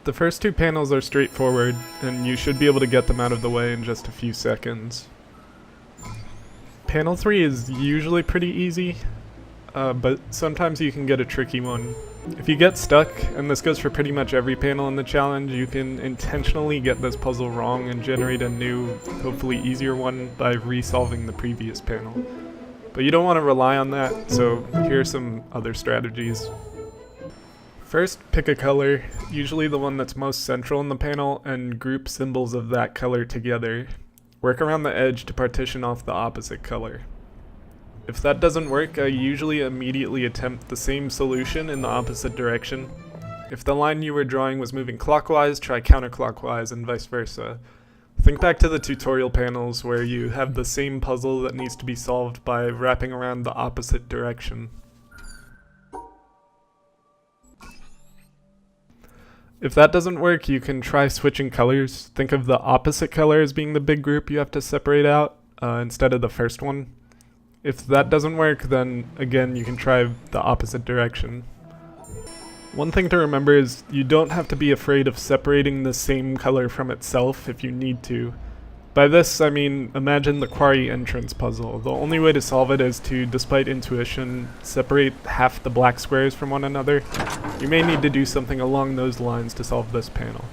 The first two panels are straightforward, and you should be able to get them out of the way in just a few seconds. Panel 3 is usually pretty easy, but sometimes you can get a tricky one. If you get stuck, and this goes for pretty much every panel in the challenge, you can intentionally get this puzzle wrong and generate a new, hopefully easier one by resolving the previous panel. But you don't want to rely on that, so here are some other strategies. First, pick a color, usually the one that's most central in the panel, and group symbols of that color together. Work around the edge to partition off the opposite color. If that doesn't work, I usually immediately attempt the same solution in the opposite direction. If the line you were drawing was moving clockwise, try counterclockwise and vice versa. Think back to the tutorial panels where you have the same puzzle that needs to be solved by wrapping around the opposite direction. If that doesn't work, you can try switching colors. Think of the opposite color as being the big group you have to separate out instead of the first one. If that doesn't work, then again you can try the opposite direction. One thing to remember is you don't have to be afraid of separating the same color from itself if you need to. By this I mean, imagine the quarry entrance puzzle. The only way to solve it is to, despite intuition, separate half the black squares from one another. You may need to do something along those lines to solve this panel.